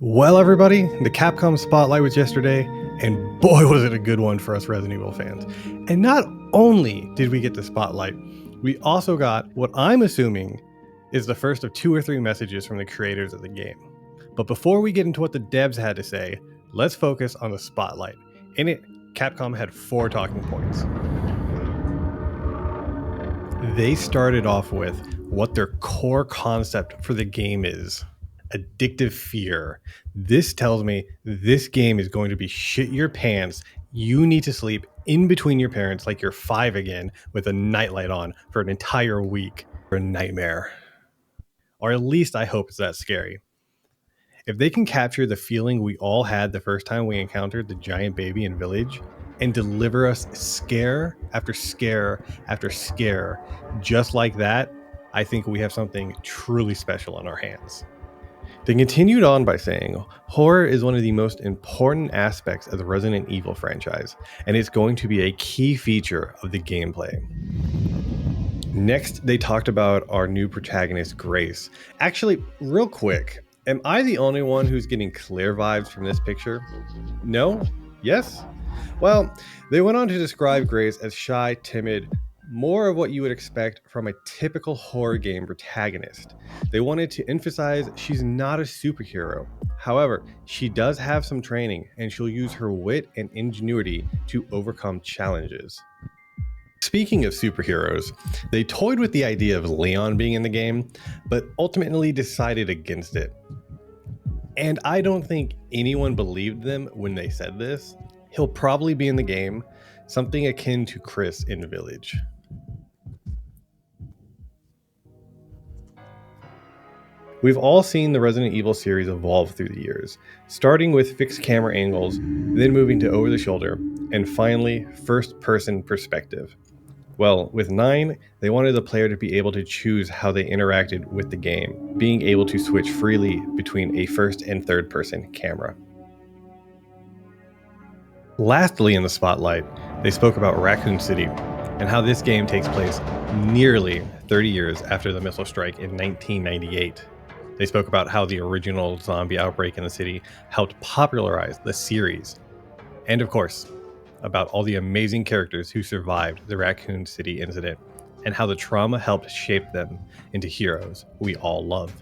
Well, everybody, the Capcom Spotlight was yesterday, and boy, was it a good one for us Resident Evil fans. And not only did we get the Spotlight, we also got what I'm assuming is the first of 2 or 3 messages from the creators of the game. But before we get into what the devs had to say, let's focus on the Spotlight. In it, Capcom had 4 talking points. They started off with what their core concept for the game is. Addictive fear. This tells me this game is going to be shit your pants. You need to sleep in between your parents like you're 5 again with a nightlight on for an entire week. A nightmare. Or at least I hope it's that scary. If they can capture the feeling we all had the first time we encountered the giant baby in Village and deliver us scare after scare after scare just like that, I think we have something truly special on our hands. They continued on by saying, horror is one of the most important aspects of the Resident Evil franchise, and it's going to be a key feature of the gameplay. Next, they talked about our new protagonist, Grace. Actually, real quick, am I the only one who's getting clear vibes from this picture? No? Yes? Well, they went on to describe Grace as shy, timid, more of what you would expect from a typical horror game protagonist. They wanted to emphasize she's not a superhero. However, she does have some training and she'll use her wit and ingenuity to overcome challenges. Speaking of superheroes, they toyed with the idea of Leon being in the game, but ultimately decided against it. And I don't think anyone believed them when they said this. He'll probably be in the game, something akin to Chris in Village. We've all seen the Resident Evil series evolve through the years, starting with fixed camera angles, then moving to over the shoulder, and finally, first-person perspective. Well, with 9, they wanted the player to be able to choose how they interacted with the game, being able to switch freely between a first and third-person camera. Lastly in the spotlight, they spoke about Raccoon City and how this game takes place nearly 30 years after the missile strike in 1998. They spoke about how the original zombie outbreak in the city helped popularize the series. And of course, about all the amazing characters who survived the Raccoon City incident and how the trauma helped shape them into heroes we all love.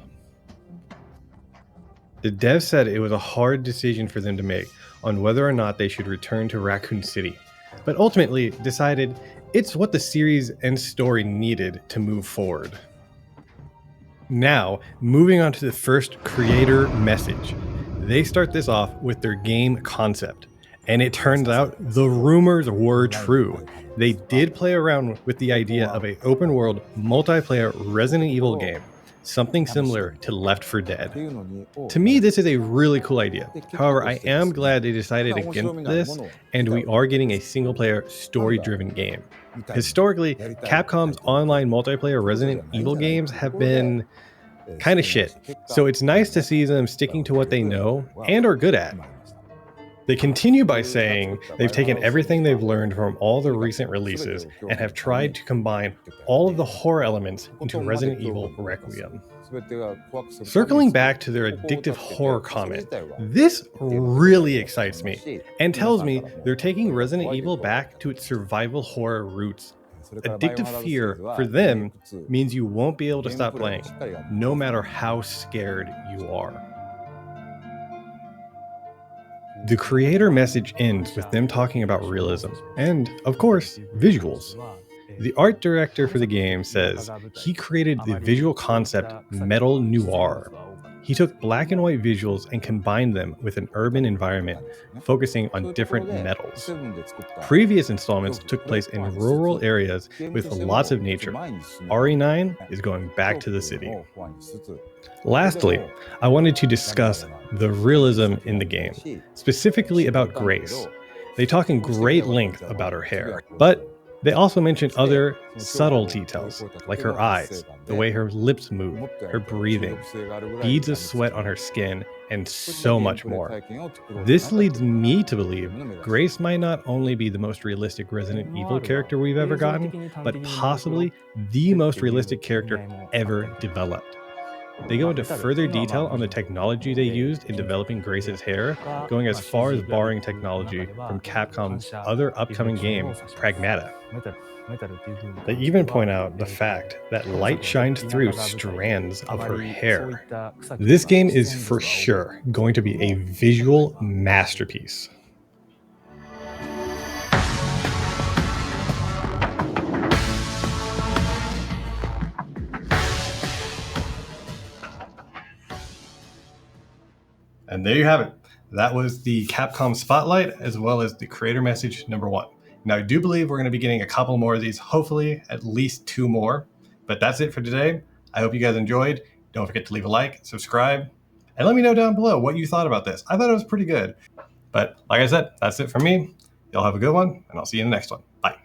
The devs said it was a hard decision for them to make on whether or not they should return to Raccoon City, but ultimately decided it's what the series and story needed to move forward. Now, moving on to the first creator message. They start this off with their game concept, and it turns out the rumors were true. They did play around with the idea of an open world multiplayer Resident Evil game, something similar to Left 4 Dead. To me, this is a really cool idea. However, I am glad they decided against this, and we are getting a single-player, story-driven game. Historically, Capcom's online multiplayer Resident Evil games have been kind of shit, so it's nice to see them sticking to what they know and are good at. They continue by saying they've taken everything they've learned from all the recent releases and have tried to combine all of the horror elements into Resident Evil Requiem. Circling back to their addictive horror comment, this really excites me and tells me they're taking Resident Evil back to its survival horror roots. Addictive fear for them means you won't be able to stop playing, no matter how scared you are. The creator message ends with them talking about realism and, of course, visuals. The art director for the game says he created the visual concept metal noir. He took black and white visuals and combined them with an urban environment, focusing on different metals. Previous installments took place in rural areas with lots of nature. RE9 is going back to the city. Lastly, I wanted to discuss the realism in the game, specifically about Grace. They talk in great length about her hair, but they also mention other subtle details, like her eyes, the way her lips move, her breathing, beads of sweat on her skin, and so much more. This leads me to believe Grace might not only be the most realistic Resident Evil character we've ever gotten, but possibly the most realistic character ever developed. They go into further detail on the technology they used in developing Grace's hair, going as far as borrowing technology from Capcom's other upcoming game, Pragmata. They even point out the fact that light shines through strands of her hair. This game is for sure going to be a visual masterpiece. And there you have it. That was the Capcom Spotlight, as well as the creator message #1. Now, I do believe we're going to be getting a couple more of these, hopefully at least 2 more. But that's it for today. I hope you guys enjoyed. Don't forget to leave a like, subscribe, and let me know down below what you thought about this. I thought it was pretty good. But like I said, that's it from me. Y'all have a good one, and I'll see you in the next one. Bye.